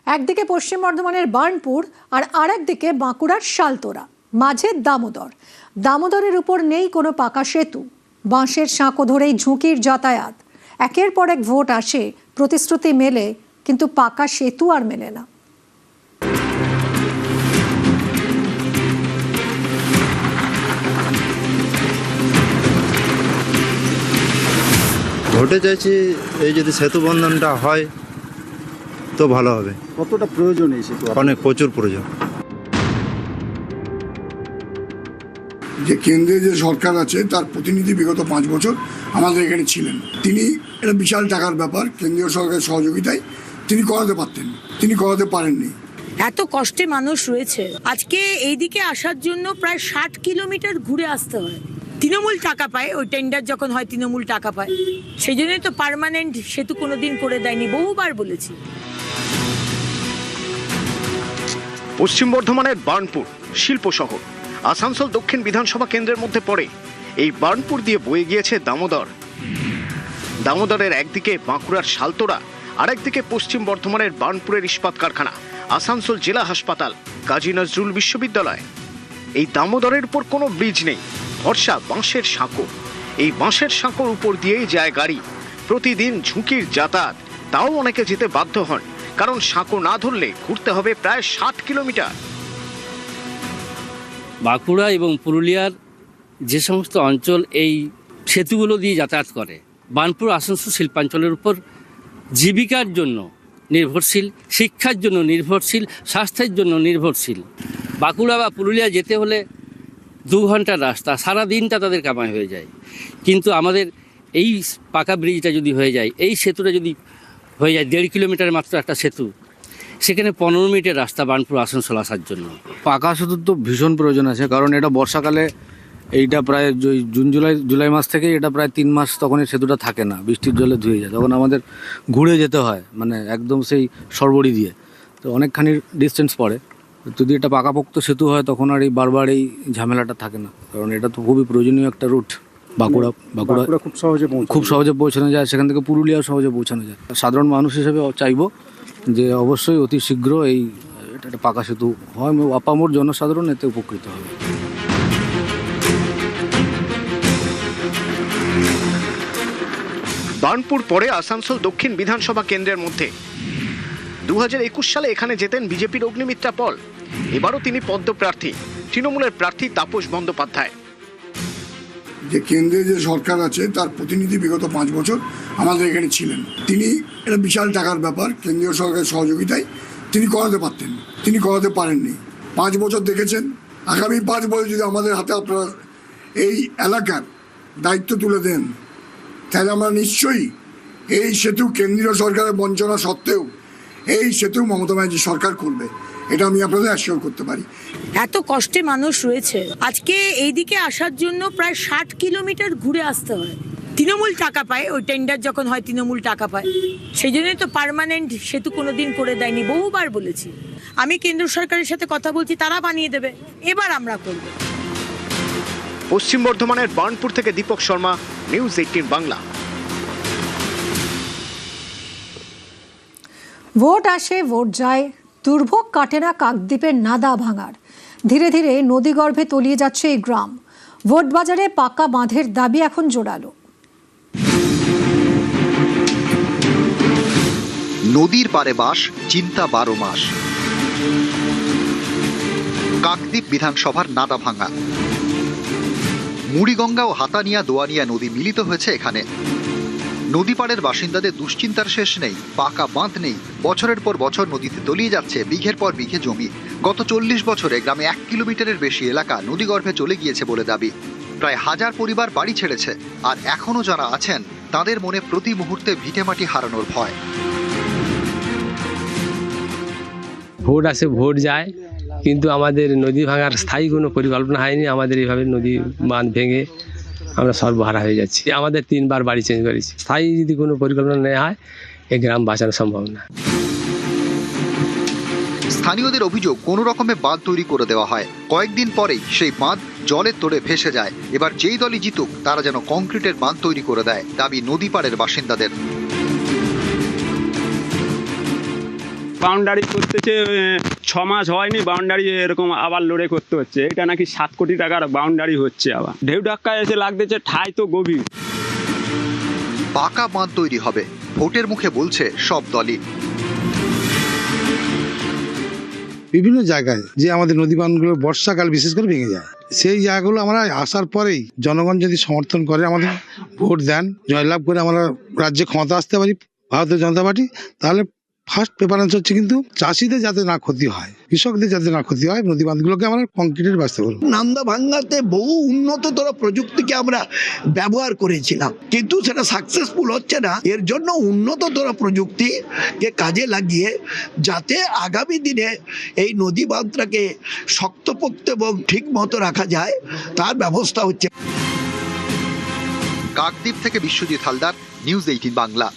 একদিকে পশ্চিম বর্ধমানের বার্নপুর আর আরেকদিকে বাঁকুড়ার শালতোরা, মাঝে দামোদর। দামোদরের উপর নেই কোনো পাকা সেতু, বাঁশের সাঁকো ধরেই ঝুঁকির যাতায়াত। একের পর এক ভোট আসে, প্রতিশ্রুতি মেলে, কিন্তু পাকা সেতু আর মেলে না। ভোটে চাইছি এই যদি সেতু বন্ধনটা হয় তো ভালো হবে। কতটা প্রয়োজন এই সেতু? অনেক, প্রচুর প্রয়োজন। যে কেন্দ্রে যে সরকার আছে তার প্রতিনিধি বিগত 5 বছর আমাদের এখানে ছিলেন। তিনি এটা বিশাল টাকার ব্যাপার, কেন্দ্রীয় সরকারের সহযোগিতায় তিনি করাতে পারতেন, তিনি করাতে পারেননি। এত কষ্টে মানুষ রয়েছে, আজকে এইদিকে আসার জন্য প্রায় 60 কিলোমিটার ঘুরে আসতে হয়। তৃণমূল টাকা পায়, ওই টেন্ডার যখন হয় তৃণমূল টাকা পায়, সেই জন্যই তো পার্মানেন্ট সেতু কোনোদিন করে দেয়নি, বহুবার বলেছি। পশ্চিম বর্ধমানের বার্নপুর শিল্প শহর, আসানসোল দক্ষিণ বিধানসভা কেন্দ্রের মধ্যে পড়ে। এই বার্নপুর দিয়ে বয়ে গিয়েছে দামোদর। দামোদরের একদিকে বাঁকুড়ার শালতোরা, আর একদিকে পশ্চিম বর্ধমানের বার্নপুরের ইস্পাত কারখানা, আসানসোল জেলা হাসপাতাল, কাজী নজরুল বিশ্ববিদ্যালয়। এই দামোদরের উপর কোনো ব্রিজ নেই, ভরসা বাঁশের সাঁকো। এই বাঁশের সাঁকোর উপর দিয়েই যায় গাড়ি, প্রতিদিন ঝুঁকির যাতায়াত। তাও অনেকে যেতে বাধ্য হন, কারণ সাঁকো না ধরলে ঘুরতে হবে প্রায় 60 কিলোমিটার। বাঁকুড়া এবং পুরুলিয়ার যে সমস্ত অঞ্চল এই সেতুগুলো দিয়ে যাতায়াত করে, বার্নপুর আসানসোল শিল্পাঞ্চলের উপর জীবিকার জন্য নির্ভরশীল, শিক্ষার জন্য নির্ভরশীল, স্বাস্থ্যের জন্য নির্ভরশীল। বাঁকুড়া বা পুরুলিয়া যেতে হলে 2 ঘন্টার রাস্তা, সারা দিনটা তাদের কামাই হয়ে যায়। কিন্তু আমাদের এই পাকা ব্রিজটা যদি হয়ে যায়, এই সেতুটা যদি হয়ে যায়, 1.5 কিলোমিটার মাত্র একটা সেতু, সেখানে 15 মিনিটের রাস্তা বার্নপুর আসানসোল আসার জন্য। পাকা সেতুর তো ভীষণ প্রয়োজন আছে, কারণ এটা বর্ষাকালে, এইটা প্রায় জুলাই মাস থেকে এটা প্রায় 3 মাস তখন এই সেতুটা থাকে না, বৃষ্টির জলে ধুয়ে যায়, তখন আমাদের ঘুরে যেতে হয়, মানে একদম সেই সরবরি দিয়ে, তো অনেকখানি ডিস্টেন্স পড়ে। যদি এটা পাকাপোক্ত সেতু হয় তখন আর এই বারবার এই ঝামেলাটা থাকে না, কারণ এটা তো খুবই প্রয়োজনীয় একটা রুট। বাঁকুড়া খুব সহজে পৌঁছানো যায়, সেখান থেকে পুরুলিয়াও সহজে পৌঁছানো যায়। সাধারণ মানুষ হিসেবে চাইবো যে অবশ্যই অতি শীঘ্র এই একটা পাকা সেতু হয়, আপামর জনসাধারণ এতে উপকৃত হবে। বার্নপুর পরে আসানসোল দক্ষিণ বিধানসভা কেন্দ্রের মধ্যে। 2021 সালে এখানে যেতেন বিজেপির অগ্নিমিত্রা পল। এবারও তিনি পদ্মপ্রার্থী, তৃণমূলের প্রার্থী তাপস বন্দ্যোপাধ্যায়। যে কেন্দ্রে যে সরকার আছে তার প্রতিনিধি বিগত 5 বছর আমাদের এখানে ছিলেন। তিনি এটা বিশাল টাকার ব্যাপার, কেন্দ্রীয় সরকারের সহযোগিতায় তিনি করাতে পারতেন, তিনি করাতে পারেননি। 5 বছর দেখেছেন, আগামী 5 বছর যদি আমাদের হাতে আপনারা এই এলাকার দায়িত্ব তুলে দেন, তাহলে আমরা নিশ্চয়ই এই সেতু কেন্দ্রীয় সরকারের বঞ্চনা সত্ত্বেও এই সেতু মমতা ব্যানার্জি সরকার করবে, এটা আমি আপনাদের অ্যাসিওর করতে পারি। এত কষ্টে মানুষ রয়েছে, আজকে এইদিকে আসার জন্য প্রায় 60 কিলোমিটার ঘুরে আসতে হয়। তৃণমূল টাকা পায়, ওই টেন্ডার যখন হয় তৃণমূল টাকা পায়, সেই জন্যই তো পার্মানেন্ট সেতু কোনোদিন করে দেয়নি, বহুবার বলেছি। আমি কেন্দ্র সরকারের সাথে কথা বলছি, তারা বানিয়ে দেবে, এবার আমরা করব। পশ্চিম বর্ধমানের বার্নপুর থেকে দীপক শর্মা, নিউজ 18 বাংলা। ভোট আসে, ভোট যায়, দুর্ভোগ কাটে না কাকদ্বীপের নাদা ভাঙার। ধীরে ধীরে নদীগর্ভে তলিয়ে যাচ্ছে এই গ্রাম। ভোট বাজারে পাকা বাঁধের দাবি এখন জোরালো। নদীর পারে বাস, চিন্তা 12 মাস। কাকদ্বীপ বিধানসভার নাদা ভাঙা। মুড়িগঙ্গা ও হাতানিয়া দোয়ানিয়া নদী মিলিত হয়েছে এখানে। নদীপাড়ের বাসিন্দাদের দুশ্চিন্তার শেষ নেই, পাকা বাঁধ নেই, বছরের পর বছর নদীতে তলিয়ে যাচ্ছে বিঘের পর বিঘে জমি। গত 40 বছরে গ্রামে 1 কিলোমিটারের বেশি এলাকা নদীগর্ভে চলে গিয়েছে বলে দাবি। প্রায় 1000 পরিবার বাড়ি ছেড়েছে, আর এখনো যারা আছেন তাদের মনে প্রতি মুহূর্তে ভিটেমাটি হারানোর ভয়। ভোট আসে, ভোট যায়, কিন্তু আমাদের নদী ভাঙার স্থায়ী কোনো পরিকল্পনা হয়নি। আমাদের এইভাবে নদী বাঁধ ভেঙে আমরা সর্বহারা হয়ে যাচ্ছি। আমাদের 3 বার বাড়ি চেঞ্জ করেছি। স্থায়ী যদি কোনো পরিকল্পনা নেওয়া হয়, এই গ্রাম বাঁচানো সম্ভব না। স্থানীয়দের অভিযোগ, কোনো রকমে বাঁধ তৈরি করে দেওয়া হয়, কয়েকদিন পরেই সেই বাঁধ জলের তোড়ে ভেসে যায়। এবার যেই দলই জিতুক তারা যেন কংক্রিটের বাঁধ তৈরি করে দেয়, দাবি নদীপাড়ের বাসিন্দাদের। বাউন্ডারি করতেছে 6 মাস হয়নি, বাউন্ডারি এরকম আবার লড়ে করতে হচ্ছে। এটা নাকি 7 কোটি টাকার বাউন্ডারি হচ্ছে, আবার ঢেউ ধাক্কা এসে লাগতেছে, ঠাই তো গভীর। পাকা বাঁধ তৈরি হবে, ভোটের মুখে বলছে সব দলই। বিভিন্ন জায়গায় যে আমাদের নদী বাঁধগুলো বর্ষাকাল বিশেষ করে ভেঙে যায়, সেই জায়গাগুলো আমরা আসার পরেই জনগণ যদি সমর্থন করে, আমাদের ভোট দেন, জয়লাভ করে আমরা রাজ্যে ক্ষমতা আসতে পারি ভারতীয় জনতা পার্টি, তাহলে ফার্স্ট প্রেফারেন্স হচ্ছে কিন্তু চাষিদের যাতে না ক্ষতি হয়, কৃষকদের যাতে না ক্ষতি হয়, নদী বাঁধগুলোকে আমরা কংক্রিটের ব্যবস্থা করব। নামদা ভাঙ্গাতে বহু উন্নততর প্রযুক্তিকে আমরা ব্যবহার করেছিলাম, কিন্তু সেটা সাকসেসফুল হচ্ছে না। এর জন্য উন্নততর প্রযুক্তিকে কাজে লাগিয়ে যাতে আগামী দিনে এই নদী বাঁধটাকে শক্তপোক্ত এবং ঠিক মতো রাখা যায় তার ব্যবস্থা হচ্ছে। কাকদ্বীপ থেকে বিশ্বজিৎ হালদার, নিউজ 18 বাংলা।